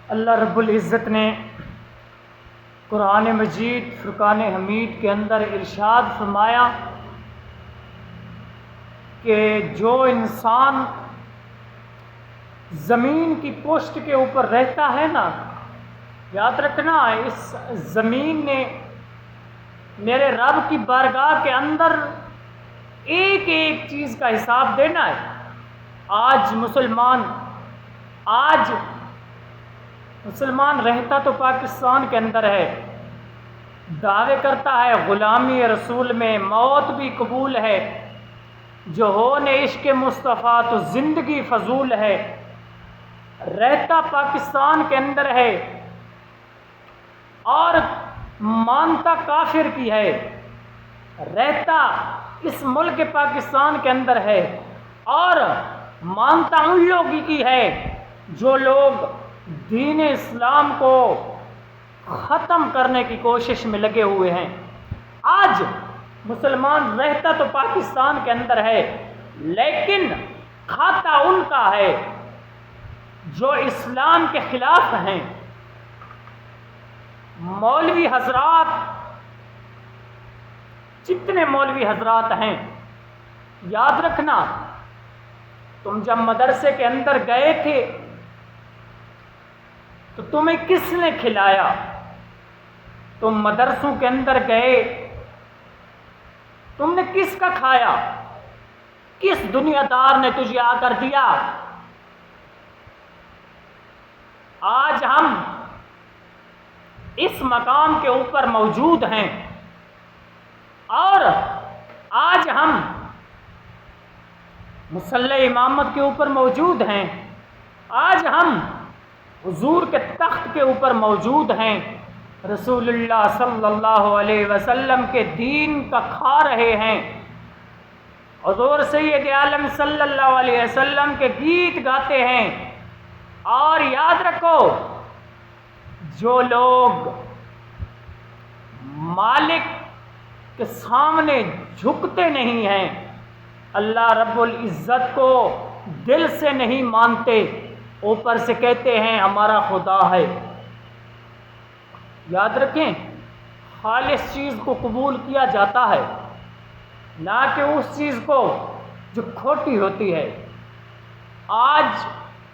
اللہ رب العزت نے قرآن مجید فرقان حمید کے اندر ارشاد فرمایا کہ جو انسان زمین کی پشت کے اوپر رہتا ہے نا، یاد رکھنا اس زمین نے میرے رب کی بارگاہ کے اندر ایک ایک چیز کا حساب دینا ہے۔ آج مسلمان رہتا تو پاکستان کے اندر ہے، دعوے کرتا ہے غلامی رسول میں، موت بھی قبول ہے، جو ہو نے عشق مصطفیٰ تو زندگی فضول ہے، رہتا پاکستان کے اندر ہے اور مانتا کافر کی ہے، رہتا اس ملک پاکستان کے اندر ہے اور مانتا ان لوگوں کی ہے جو لوگ دین اسلام کو ختم کرنے کی کوشش میں لگے ہوئے ہیں۔ آج مسلمان رہتا تو پاکستان کے اندر ہے، لیکن کھاتا ان کا ہے جو اسلام کے خلاف ہیں۔ مولوی حضرات، جتنے مولوی حضرات ہیں، یاد رکھنا تم جب مدرسے کے اندر گئے تھے تو تمہیں کس نے کھلایا؟ تم مدرسوں کے اندر گئے، تم نے کس کا کھایا؟ کس دنیا دار نے تجھے آ کر دیا؟ آج ہم اس مقام کے اوپر موجود ہیں اور آج ہم مصلی امامت کے اوپر موجود ہیں، آج ہم حضور کے تخت کے اوپر موجود ہیں، رسول اللہ صلی اللہ علیہ وسلم کے دین کا کھا رہے ہیں، حضور سید عالم صلی اللہ علیہ وسلم کے گیت گاتے ہیں۔ اور یاد رکھو، جو لوگ مالک کے سامنے جھکتے نہیں ہیں، اللہ رب العزت کو دل سے نہیں مانتے، اوپر سے کہتے ہیں ہمارا خدا ہے۔ یاد رکھیں، خالص چیز کو قبول کیا جاتا ہے، نہ کہ اس چیز کو جو کھوٹی ہوتی ہے۔ آج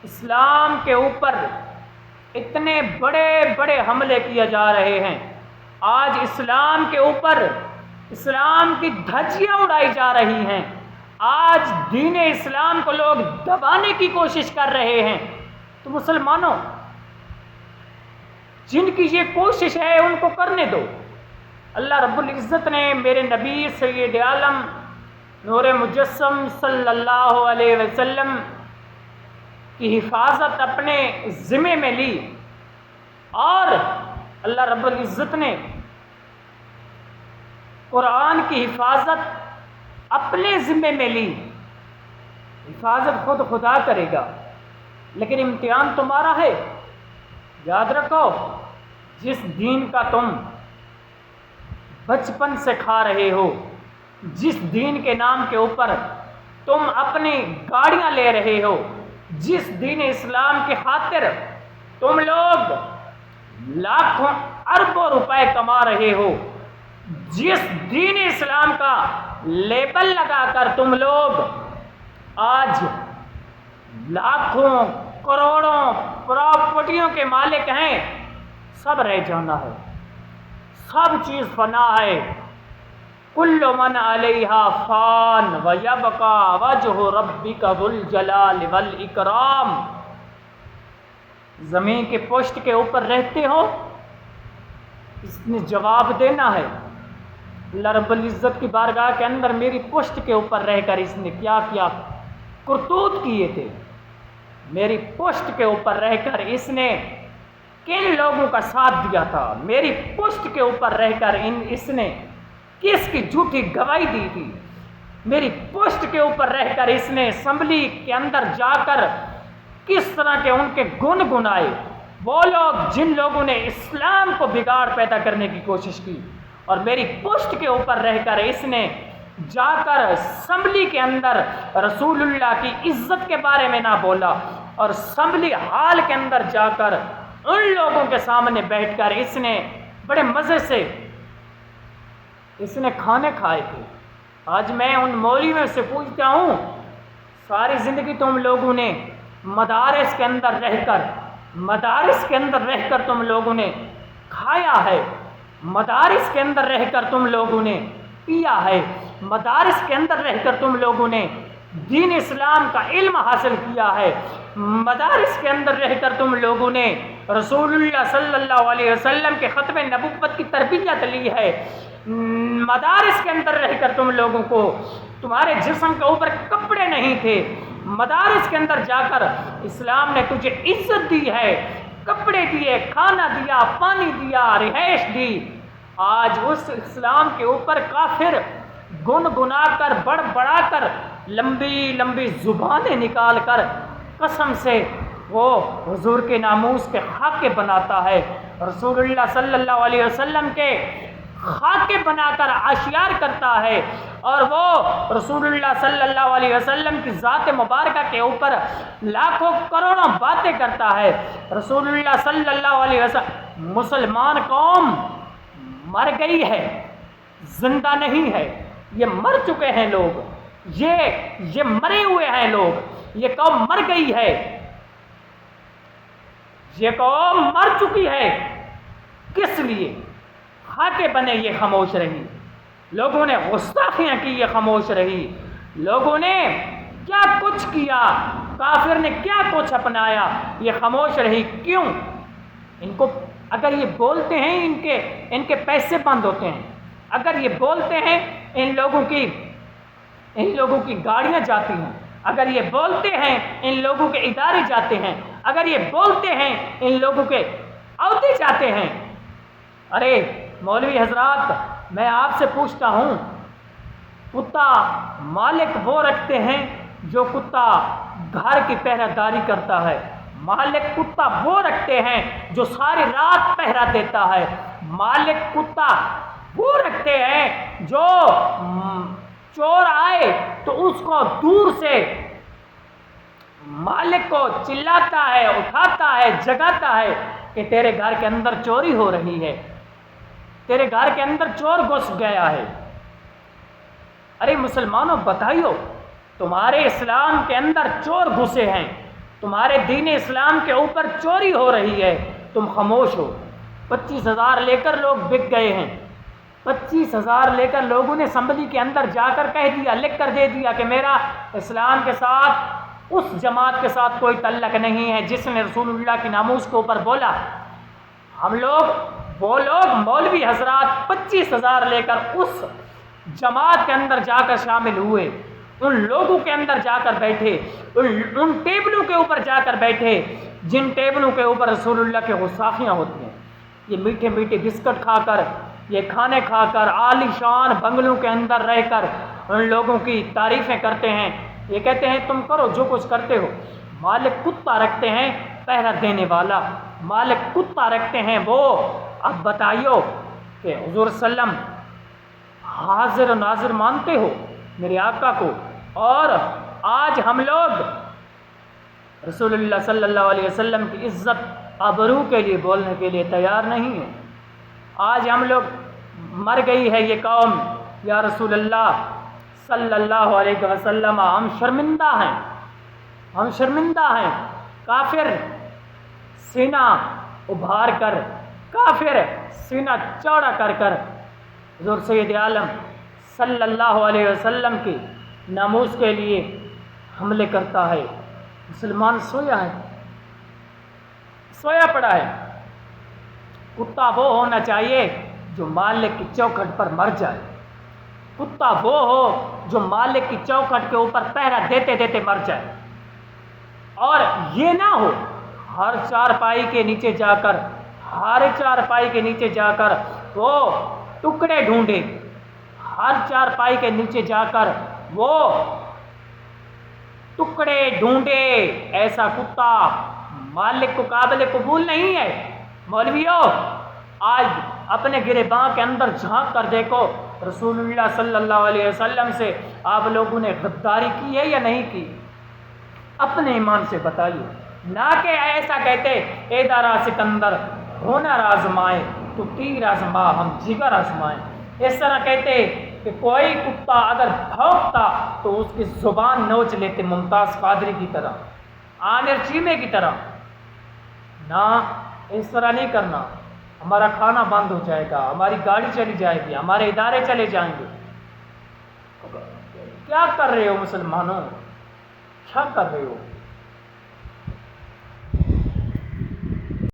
اسلام کے اوپر اتنے بڑے بڑے حملے کیے جا رہے ہیں، آج اسلام کے اوپر اسلام کی دھجیاں اڑائی جا رہی ہیں، آج دین اسلام کو لوگ دبانے کی کوشش کر رہے ہیں۔ تو مسلمانوں، جن کی یہ کوشش ہے ان کو کرنے دو۔ اللہ رب العزت نے میرے نبی سید عالم نور مجسم صلی اللہ علیہ وسلم کی حفاظت اپنے ذمے میں لی، اور اللہ رب العزت نے قرآن کی حفاظت اپنے ذمے میں لی۔ حفاظت خود خدا کرے گا، لیکن امتحان تمہارا ہے۔ یاد رکھو، جس دین کا تم بچپن سے کھا رہے ہو، جس دین کے نام کے اوپر تم اپنی گاڑیاں لے رہے ہو، جس دین اسلام کی خاطر تم لوگ لاکھوں اربوں روپے کما رہے ہو، جس دین اسلام کا لیبل لگا کر تم لوگ آج لاکھوں کروڑوں پراپرٹیوں کے مالک ہیں، سب رہ جانا ہے، سب چیز فنا ہے۔ کل من علیہا فان ویبقا وجہ ربک ذو الجلال والاکرام۔ زمین کے پشت کے اوپر رہتے ہو، اس نے جواب دینا ہے۔ اللہ رب العزت کی بارگاہ کے اندر میری پشت کے اوپر رہ کر اس نے کیا کیا کرتوت کیے تھے، میری پشت کے اوپر رہ کر اس نے کن لوگوں کا ساتھ دیا تھا، میری پشت کے اوپر رہ کر اس نے کس کی جھوٹی گواہی دی تھی، میری پشت کے اوپر رہ کر اس نے اسمبلی کے اندر جا کر کس طرح کے ان کے گن گنائے، وہ لوگ جن لوگوں نے اسلام کو بگاڑ پیدا کرنے کی کوشش کی، اور میری پشت کے اوپر رہ کر اس نے جا کر اسمبلی کے اندر رسول اللہ کی عزت کے بارے میں نہ بولا، اور اسمبلی ہال کے اندر جا کر ان لوگوں کے سامنے بیٹھ کر اس نے بڑے مزے سے اس نے کھانے کھائے تھے۔ آج میں ان مولویوں سے پوچھتا ہوں، ساری زندگی تم لوگوں نے مدارس کے اندر رہ کر تم لوگوں نے کھایا ہے، مدارس کے اندر رہ کر تم لوگوں نے پیا ہے، مدارس کے اندر رہ کر تم لوگوں نے دین اسلام کا علم حاصل کیا ہے، مدارس کے اندر رہ کر تم لوگوں نے رسول اللہ صلی اللہ علیہ وسلم کے ختم نبوت کی تربیت لی ہے، مدارس کے اندر رہ کر تم لوگوں کو تمہارے جسم کے اوپر کپڑے نہیں تھے، مدارس کے اندر جا کر اسلام نے تجھے عزت دی ہے، کپڑے دیے، کھانا دیا، پانی دیا، رہائش دی۔ آج اس اسلام کے اوپر کافر گنگنا کر بڑا کر لمبی لمبی زبانیں نکال کر قسم سے وہ حضور کے ناموس کے خاکے بناتا ہے، رسول اللہ صلی اللہ علیہ وسلم کے خاکے بنا کر اشعار کرتا ہے، اور وہ رسول اللہ صلی اللہ علیہ وسلم کی ذات مبارکہ کے اوپر لاکھوں کروڑوں باتیں کرتا ہے۔ رسول اللہ صلی اللہ علیہ وسلم، مسلمان قوم مر گئی ہے، زندہ نہیں ہے، یہ مر چکے ہیں لوگ، یہ مرے ہوئے ہیں لوگ، یہ قوم مر گئی ہے، یہ قوم مر چکی ہے۔ کس لیے خاکے بنے یہ خاموش رہی، لوگوں نے گستاخیاں کی یہ خاموش رہی، لوگوں نے کیا کچھ کیا، کافر نے کیا کچھ اپنایا، یہ خاموش رہی۔ کیوں؟ ان کو اگر یہ بولتے ہیں ان کے پیسے بند ہوتے ہیں، اگر یہ بولتے ہیں ان لوگوں کی گاڑیاں جاتی ہیں، اگر یہ بولتے ہیں ان لوگوں کے ادارے جاتے ہیں، اگر یہ بولتے ہیں ان لوگوں کے عہدے جاتے ہیں۔ ارے مولوی حضرات، میں آپ سے پوچھتا ہوں، کتا مالک وہ رکھتے ہیں جو کتا گھر کی پہرہ داری کرتا ہے، مالک کتا وہ رکھتے ہیں جو ساری رات پہرہ دیتا ہے، مالک کتا وہ رکھتے ہیں جو چور آئے تو اس کو دور سے مالک کو چلاتا ہے، اٹھاتا ہے، جگاتا ہے کہ تیرے گھر کے اندر چوری ہو رہی ہے، تیرے گھر کے اندر چور گھس گیا ہے۔ ارے مسلمانوں بتائیو، تمہارے اسلام کے اندر چور گھسے ہیں، تمہارے دین اسلام کے اوپر چوری ہو رہی ہے، تم خاموش ہو۔ 25,000 لے کر لوگ بک گئے ہیں، 25,000 لے کر لوگوں نے اسمبلی کے اندر جا کر کہہ دیا، لکھ کر دے دیا کہ میرا اسلام کے ساتھ، اس جماعت کے ساتھ کوئی تعلق نہیں ہے جس نے رسول اللہ کی ناموس کے اوپر بولا۔ وہ لوگ مولوی حضرات 25,000 لے کر اس جماعت کے اندر جا کر شامل ہوئے، ان لوگوں کے اندر جا کر بیٹھے، ان ٹیبلوں کے اوپر جا کر بیٹھے جن ٹیبلوں کے اوپر رسول اللہ کے گستاخیاں ہوتی ہیں۔ یہ میٹھے میٹھے بسکٹ کھا کر، یہ کھانے کھا کر، عالی شان بنگلوں کے اندر رہ کر ان لوگوں کی تعریفیں کرتے ہیں، یہ کہتے ہیں تم کرو جو کچھ کرتے ہو۔ مالک کتا رکھتے ہیں پہرہ دینے والا، مالک کتا رکھتے ہیں وہ۔ اب بتائیو کہ حضور وسلم حاضر و ناظر مانتے ہو میرے آقا کو، اور آج ہم لوگ رسول اللہ صلی اللہ علیہ وسلم کی عزت آبرو کے لیے بولنے کے لیے تیار نہیں ہیں۔ آج ہم لوگ مر گئی ہے یہ قوم، یا رسول اللہ صلی اللہ علیہ وسلم، ہم شرمندہ ہیں، ہم شرمندہ ہیں۔ کافر سینہ ابھار کر، کافر سینہ چوڑا کر کر حضور سید عالم صلی اللہ علیہ وسلم کی ناموس کے لیے حملے کرتا ہے۔ مسلمان سویا ہے، سویا پڑا ہے۔ کتا وہ ہونا چاہیے جو مالک کی چوکھٹ پر مر جائے، کتا وہ ہو جو مالک کی چوکھٹ کے اوپر پہرہ دیتے دیتے مر جائے، اور یہ نہ ہو ہر چارپائی کے نیچے جا کر، ہر چارپائی کے نیچے جا کر وہ ٹکڑے ڈھونڈے، ہر چارپائی کے نیچے جا کر وہ ٹکڑے ڈھونڈے۔ ایسا کتا مالک کو قابل قبول نہیں ہے۔ مولویوں، آج اپنے گریباں کے اندر جھانک کر دیکھو، رسول اللہ صلی اللہ علیہ وسلم سے آپ لوگوں نے غداری کی ہے یا نہیں کی؟ اپنے ایمان سے بتائیے، نہ کہ ایسا کہتے اے دارا سکندر ہنر آزمائے تو تیر آزما ہم جگر آزمائیں. اس طرح کہتے کہ کوئی کتا اگر بھونکتا تو اس کی زبان نوچ لیتے ممتاز قادری کی طرح، عامر چیمے کی طرح. نہ اس طرح نہیں کرنا، ہمارا کھانا بند ہو جائے گا، ہماری گاڑی چلی جائے گی، ہمارے ادارے چلے جائیں گے. کیا کر رہے ہو مسلمانوں؟ کیا کر رہے ہو؟